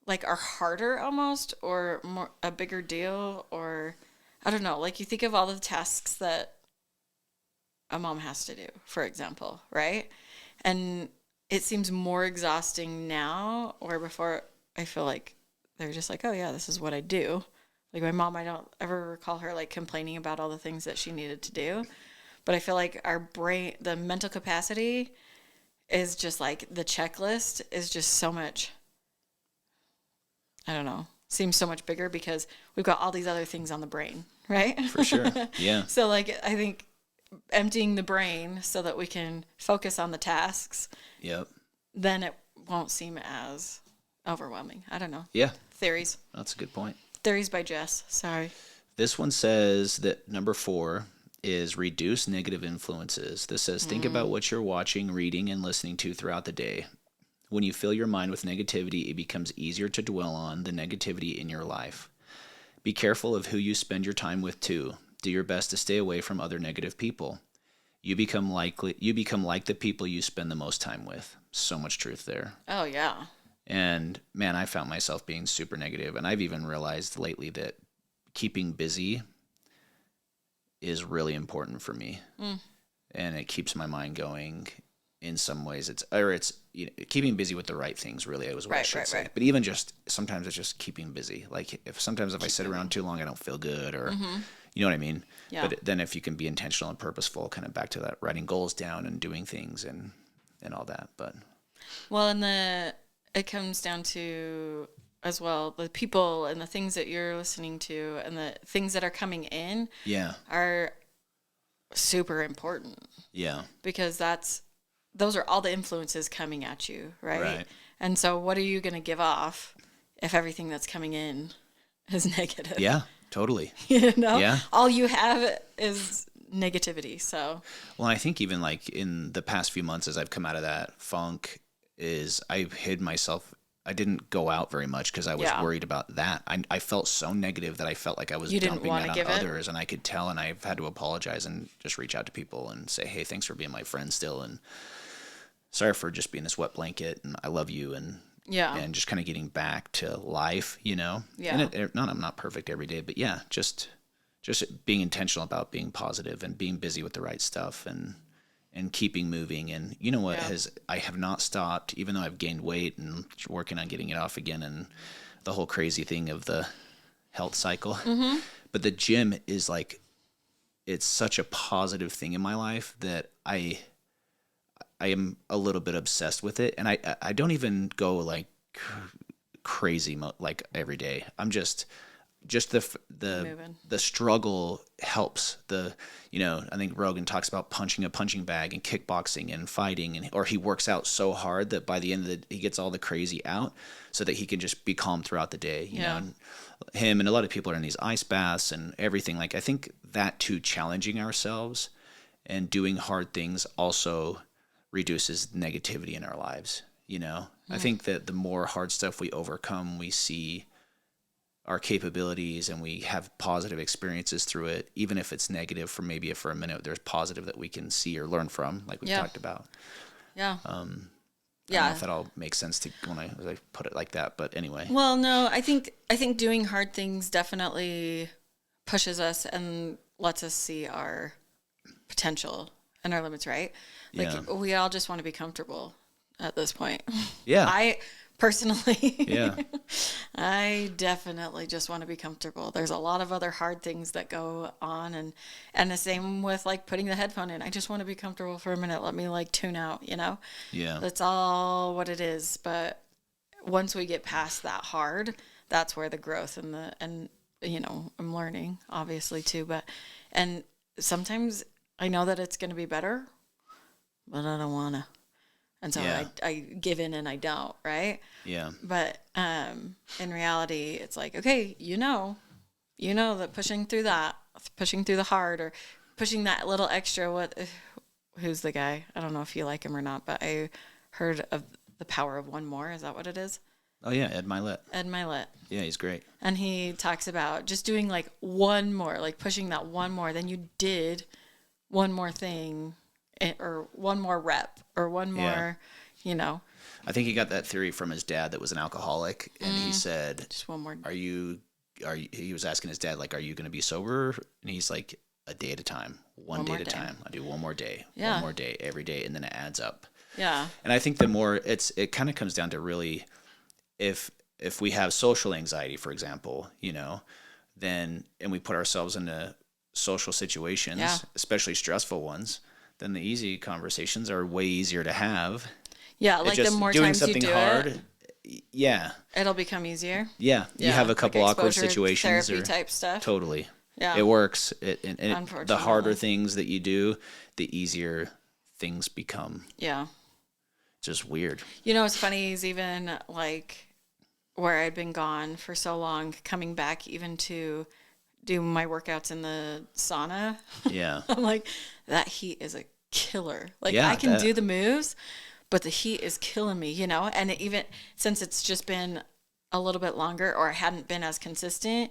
Speaker 1: Like are harder almost, or more a bigger deal, or I don't know. Like you think of all the tasks that a mom has to do, for example, right? And it seems more exhausting now, or before. I feel like they're just like, oh yeah, this is what I do. Like my mom, I don't ever recall her like complaining about all the things that she needed to do, but I feel like our brain, the mental capacity is just like the checklist is just so much, I don't know, seems so much bigger because we've got all these other things on the brain, right?
Speaker 2: For sure. Yeah.
Speaker 1: So like, I think emptying the brain so that we can focus on the tasks.
Speaker 2: Yep.
Speaker 1: Then it won't seem as overwhelming. I don't know.
Speaker 2: Yeah.
Speaker 1: Theories.
Speaker 2: That's a good point.
Speaker 1: Theories by Jess. Sorry.
Speaker 2: This one says that number 4 is reduce negative influences. This says, think about what you're watching, reading, and listening to throughout the day. When you fill your mind with negativity, it becomes easier to dwell on the negativity in your life. Be careful of who you spend your time with too. Do your best to stay away from other negative people. You become like the people you spend the most time with. So much truth there.
Speaker 1: Oh yeah.
Speaker 2: And man, I found myself being super negative, and I've even realized lately that keeping busy is really important for me, and it keeps my mind going. In some ways, it's keeping busy with the right things. Really, it was what I should say. But even just sometimes it's just keeping busy. Like if I sit around too long, I don't feel good, or you know what I mean. Yeah. But then if you can be intentional and purposeful, kind of back to that writing goals down and doing things and all that. But
Speaker 1: it comes down to as well the people and the things that you're listening to and the things that are coming in.
Speaker 2: Yeah.
Speaker 1: Are super important.
Speaker 2: Yeah.
Speaker 1: Because those are all the influences coming at you, right? Right. And so what are you going to give off if everything that's coming in is negative?
Speaker 2: Yeah, totally.
Speaker 1: You know? Yeah. All you have is negativity, so.
Speaker 2: Well, I think even like in the past few months as I've come out of that funk is I've hid myself. I didn't go out very much because I was worried about that. I felt so negative that I felt like I was dumping that on others, and I could tell, and I've had to apologize and just reach out to people and say, hey, thanks for being my friend still, and sorry for just being this wet blanket, and I love you, and just kind of getting back to life, you know? Yeah. And I'm not perfect every day, but yeah, just being intentional about being positive and being busy with the right stuff and keeping moving. And you know what I have not stopped, even though I've gained weight and working on getting it off again and the whole crazy thing of the health cycle. Mm-hmm. But the gym is like, it's such a positive thing in my life that I am a little bit obsessed with it. And I don't even go like crazy like every day. just the struggle helps. I think Rogan talks about punching a punching bag and kickboxing and fighting, or he works out so hard that by the end of he gets all the crazy out so that he can just be calm throughout the day. You know, and him and a lot of people are in these ice baths and everything. Like, I think that too, challenging ourselves and doing hard things also reduces negativity in our lives. You know, I think that the more hard stuff we overcome, we see our capabilities and we have positive experiences through it, even if it's negative for a minute, there's positive that we can see or learn from, like we talked about.
Speaker 1: Yeah.
Speaker 2: I don't know if that all makes sense when I put it like that, but anyway.
Speaker 1: Well, no, I think doing hard things definitely pushes us and lets us see our potential and our limits, right? Like, we all just want to be comfortable at this point.
Speaker 2: Yeah.
Speaker 1: I personally,
Speaker 2: yeah,
Speaker 1: I definitely just want to be comfortable. There's a lot of other hard things that go on, and the same with like putting the headphone in. I just want to be comfortable for a minute. Let me like tune out, you know?
Speaker 2: Yeah.
Speaker 1: That's all what it is. But once we get past that hard, that's where the growth and I'm learning obviously too, and sometimes I know that it's going to be better, but I don't want to. And so I give in and I don't, right?
Speaker 2: Yeah.
Speaker 1: But in reality, it's like, okay, you know that pushing through the hard or pushing that little extra, who's the guy? I don't know if you like him or not, but I heard of the power of one more. Is that what it is?
Speaker 2: Oh, yeah, Ed Milet. Yeah, he's great.
Speaker 1: And he talks about just doing like one more, like pushing that one more, then you did one more thing or one more rep or one more,
Speaker 2: I think he got that theory from his dad that was an alcoholic, and he said,
Speaker 1: just one more.
Speaker 2: He was asking his dad, like, are you going to be sober? And he's like, a day at a time, one day at a time. I do one more day, one more day, every day, and then it adds up.
Speaker 1: Yeah.
Speaker 2: And I think the more it kind of comes down to really, if we have social anxiety, for example, then, and we put ourselves into social situations, especially stressful ones, then the easy conversations are way easier to have.
Speaker 1: Yeah, like the more times you do it, it'll become easier.
Speaker 2: Yeah, you have a couple like awkward situations
Speaker 1: therapy type stuff.
Speaker 2: Totally.
Speaker 1: Yeah,
Speaker 2: it works. The harder things that you do, the easier things become.
Speaker 1: Yeah,
Speaker 2: just weird.
Speaker 1: It's funny is even like where I'd been gone for so long, coming back even to do my workouts in the sauna.
Speaker 2: Yeah.
Speaker 1: I'm like, that heat is a killer. Like I can do the moves, but the heat is killing me, and even since it's just been a little bit longer or I hadn't been as consistent,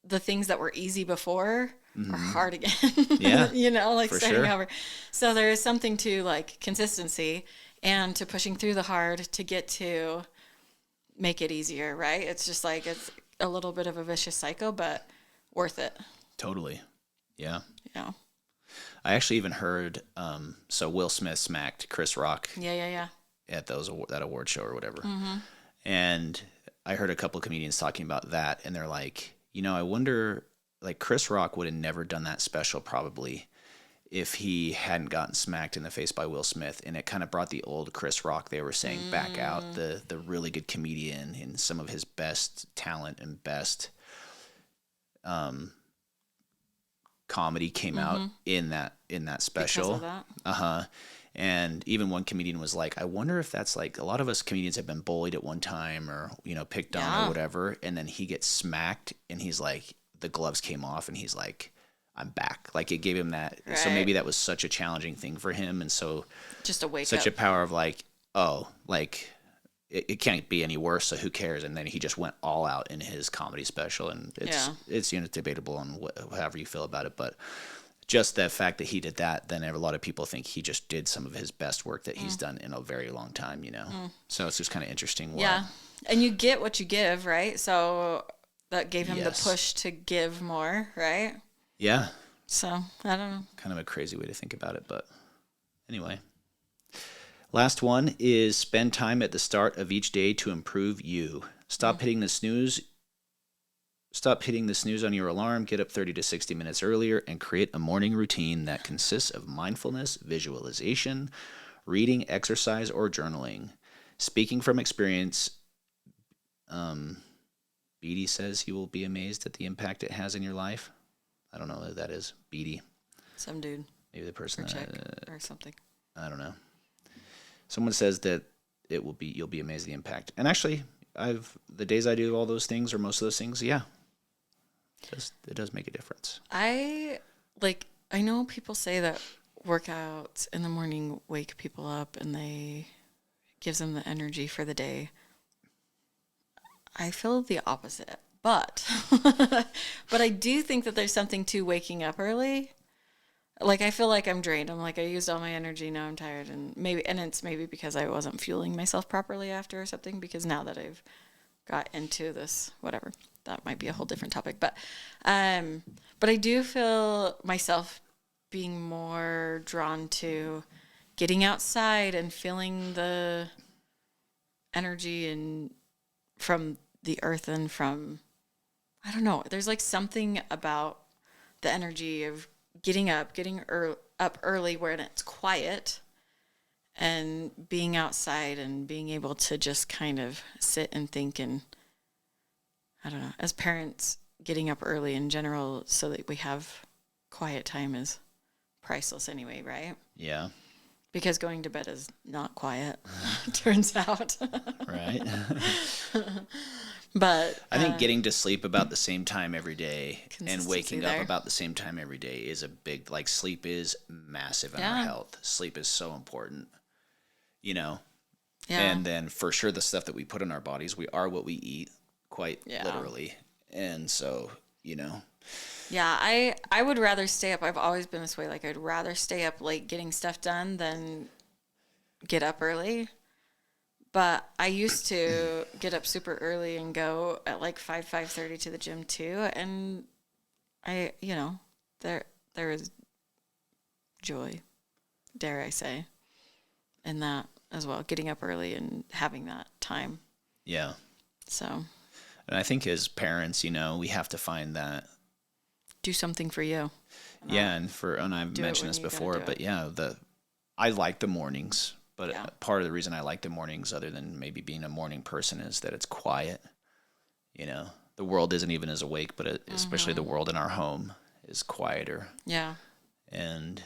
Speaker 1: the things that were easy before are hard again.
Speaker 2: Yeah.
Speaker 1: Like starting over. So there is something to like consistency and to pushing through the hard to get to make it easier, right? It's just like, it's a little bit of a vicious cycle, but worth it.
Speaker 2: Totally. Yeah.
Speaker 1: Yeah.
Speaker 2: I actually even heard, so Will Smith smacked Chris Rock.
Speaker 1: Yeah.
Speaker 2: At that award show or whatever. Mm-hmm. And I heard a couple of comedians talking about that, and they're like, I wonder, like Chris Rock would have never done that special probably if he hadn't gotten smacked in the face by Will Smith. And it kind of brought the old Chris Rock, they were saying, back out, the really good comedian and some of his best talent and best comedy came out in that special.
Speaker 1: Because of that.
Speaker 2: And even one comedian was like, I wonder if that's like, a lot of us comedians have been bullied at one time or picked on or whatever, and then he gets smacked and he's like, the gloves came off and he's like, I'm back. Like it gave him that. Right. So maybe that was such a challenging thing for him, and so
Speaker 1: just a wake
Speaker 2: such
Speaker 1: up.
Speaker 2: a power of like, oh, like it can't be any worse, so who cares? And then he just went all out in his comedy special, and it's debatable on however you feel about it, but just the fact that he did that, then a lot of people think he just did some of his best work that he's done in a very long time, So it's just kind of interesting.
Speaker 1: Yeah, and you get what you give, right? So that gave him the push to give more, right?
Speaker 2: Yeah.
Speaker 1: So I don't know.
Speaker 2: Kind of a crazy way to think about it, but anyway. Last one is spend time at the start of each day to improve you. Stop hitting the snooze on your alarm, get up 30 to 60 minutes earlier, and create a morning routine that consists of mindfulness, visualization, reading, exercise, or journaling. Speaking from experience, Beatty says you will be amazed at the impact it has in your life. I don't know who that is. Beatty.
Speaker 1: Some dude.
Speaker 2: Maybe the person
Speaker 1: or chick or something.
Speaker 2: I don't know. Someone says that you'll be amazed at the impact. And actually, the days I do all those things or most of those things, yeah. It does make a difference.
Speaker 1: I know people say that workouts in the morning wake people up and gives them the energy for the day. I feel the opposite, but but I do think that there's something to waking up early. Like, I feel like I'm drained. I'm like, I used all my energy. Now I'm tired. And it's maybe because I wasn't fueling myself properly after or something, because now that I've got into this, whatever, that might be a whole different topic. But I do feel myself being more drawn to getting outside and feeling the energy and from the earth and from, I don't know, there's like something about the energy of getting up early where it's quiet and being outside and being able to just kind of sit and think. And I don't know, as parents, getting up early in general so that we have quiet time is priceless anyway, right?
Speaker 2: Yeah.
Speaker 1: Because going to bed is not quiet, turns out.
Speaker 2: Right.
Speaker 1: But
Speaker 2: I think getting to sleep about the same time every day and waking up
Speaker 1: there.
Speaker 2: about the same time every day is a big, like, sleep is massive in our health. Sleep is so important, Yeah. And then for sure the stuff that we put in our bodies, we are what we eat, quite literally. And so,
Speaker 1: Yeah, I would rather stay up. I've always been this way. Like, I'd rather stay up late getting stuff done than get up early. But I used to get up super early and go at like 5:30 to the gym too. And I, there is joy, dare I say, in that as well. Getting up early and having that time.
Speaker 2: Yeah.
Speaker 1: So.
Speaker 2: And I think as parents, we have to find that.
Speaker 1: Do something for you.
Speaker 2: Yeah, and I've mentioned this before, but I like the mornings. But part of the reason I like the mornings, other than maybe being a morning person, is that it's quiet. The world isn't even as awake, but especially the world in our home is quieter.
Speaker 1: Yeah.
Speaker 2: And,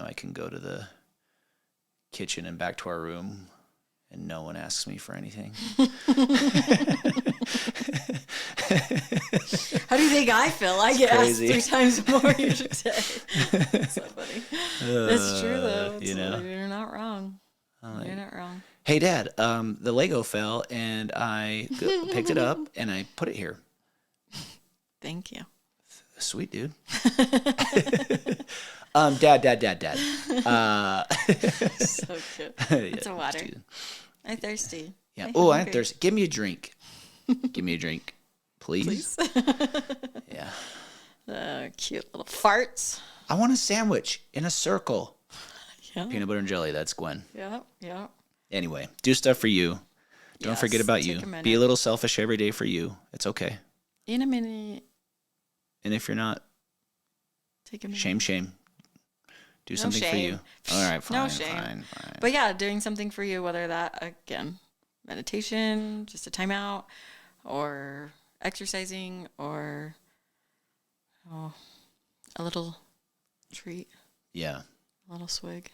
Speaker 2: I can go to the kitchen and back to our room, and no one asks me for anything.
Speaker 1: How do you think I feel? I get asked 3 times more each day. That's so funny. That's true, though. You're not wrong. You're not wrong.
Speaker 2: Hey, Dad, the Lego fell, and I picked it up, and I put it here.
Speaker 1: Thank you.
Speaker 2: Sweet, dude. Dad.
Speaker 1: So cute. It's a water. I'm thirsty.
Speaker 2: Yeah. I'm thirsty. Give me a drink. Give me a drink, please. Yeah.
Speaker 1: Cute little farts.
Speaker 2: I want a sandwich in a circle.
Speaker 1: Yeah.
Speaker 2: Peanut butter and jelly. That's Gwen.
Speaker 1: Yeah.
Speaker 2: Anyway, do stuff for you. Don't forget about you. Be a little selfish every day for you. It's okay.
Speaker 1: In a minute.
Speaker 2: And if you're not,
Speaker 1: take a minute.
Speaker 2: Shame. Do something for you. All right, fine.
Speaker 1: No shame.
Speaker 2: Fine.
Speaker 1: But yeah, doing something for you, whether that, again, meditation, just a timeout, or exercising, or a little treat.
Speaker 2: Yeah.
Speaker 1: A little swig.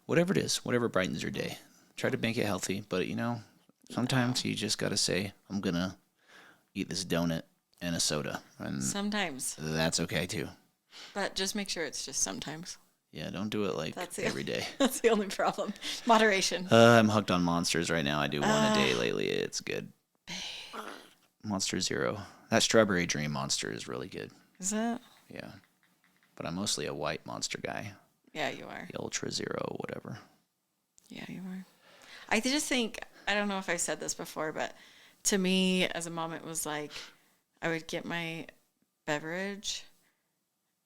Speaker 2: Whatever it is, whatever brightens your day. Try to make it healthy, but sometimes you just got to say, I'm going to eat this donut and a soda. And
Speaker 1: sometimes.
Speaker 2: That's okay too.
Speaker 1: But just make sure it's just sometimes.
Speaker 2: Yeah, don't do it every day.
Speaker 1: That's the only problem. Moderation.
Speaker 2: I'm hooked on Monsters right now. I do one a day lately. It's good. Monster Zero. That Strawberry Dream Monster is really good.
Speaker 1: Is it?
Speaker 2: Yeah. But I'm mostly a white Monster guy.
Speaker 1: Yeah, you are.
Speaker 2: The Ultra Zero, whatever.
Speaker 1: Yeah, you are. I just think, I don't know if I've said this before, but to me, as a mom, it was like I would get my beverage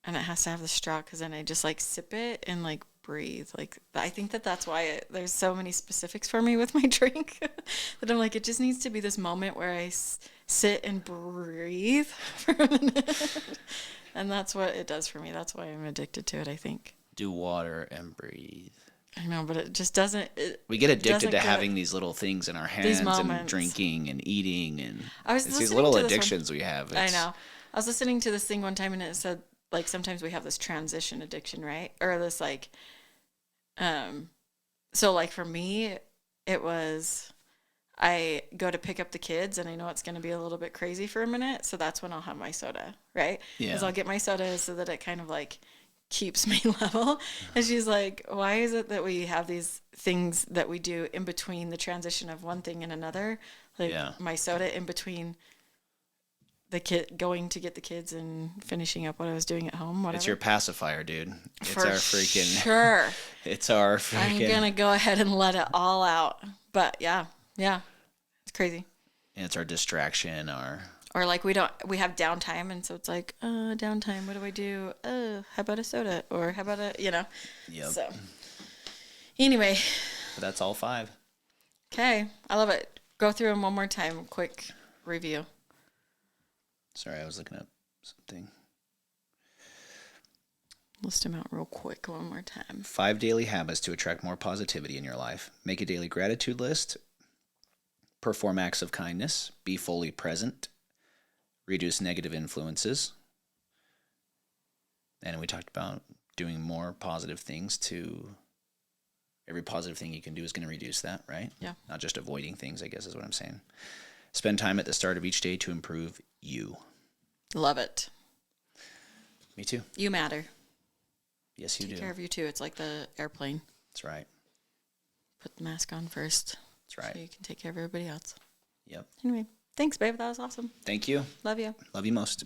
Speaker 1: and it has to have the straw because then I just sip it and breathe. I think that's why there's so many specifics for me with my drink that I'm it just needs to be this moment where I sit and breathe for a minute. And that's what it does for me. That's why I'm addicted to it, I think.
Speaker 2: Do water and breathe.
Speaker 1: I know, but it just doesn't.
Speaker 2: We get addicted
Speaker 1: doesn't
Speaker 2: to
Speaker 1: get
Speaker 2: having these little things in our
Speaker 1: these
Speaker 2: hands and
Speaker 1: moments.
Speaker 2: drinking and eating, and
Speaker 1: I was
Speaker 2: it's these
Speaker 1: listening
Speaker 2: little
Speaker 1: to this one.
Speaker 2: addictions we have.
Speaker 1: I know. I was listening to this thing one time, and it said like sometimes we have this transition addiction, right? Or this like, so like for me, it was I go to pick up the kids, and I know it's going to be a little bit crazy for a minute, so that's when I'll have my soda, right?
Speaker 2: Yeah.
Speaker 1: Because I'll get my soda so that it kind of like keeps me level. And she's like, why is it that we have these things that we do in between the transition of one thing and another? Like my soda in between the kid going to get the kids and finishing up what I was doing at home, whatever.
Speaker 2: It's your pacifier, dude. It's
Speaker 1: For
Speaker 2: our freaking
Speaker 1: sure.
Speaker 2: It's our freaking
Speaker 1: I'm gonna go ahead and let it all out. But yeah, it's crazy.
Speaker 2: it's our distraction, our
Speaker 1: Or like we have downtime, and so it's like, downtime. What do I do? How about a soda? Or how about
Speaker 2: Yep.
Speaker 1: So anyway,
Speaker 2: But that's all 5.
Speaker 1: okay, I love it. Go through them one more time. Quick review.
Speaker 2: Sorry, I was looking up something.
Speaker 1: List them out real quick one more time.
Speaker 2: 5 daily habits to attract more positivity in your life. Make a daily gratitude list. Perform acts of kindness. Be fully present. Reduce negative influences. And we talked about doing more positive things to every positive thing you can do is going to reduce that, right?
Speaker 1: Yeah.
Speaker 2: Not just avoiding things, I guess is what I'm saying. Spend time at the start of each day to improve you.
Speaker 1: Love it.
Speaker 2: Me too.
Speaker 1: You matter.
Speaker 2: Yes, you do.
Speaker 1: Take care of you too. It's like the airplane.
Speaker 2: That's right.
Speaker 1: Put the mask on first.
Speaker 2: That's right.
Speaker 1: So you can take care of everybody else.
Speaker 2: Yep.
Speaker 1: Anyway, thanks, babe. That was awesome.
Speaker 2: Thank you.
Speaker 1: Love you.
Speaker 2: Love you most.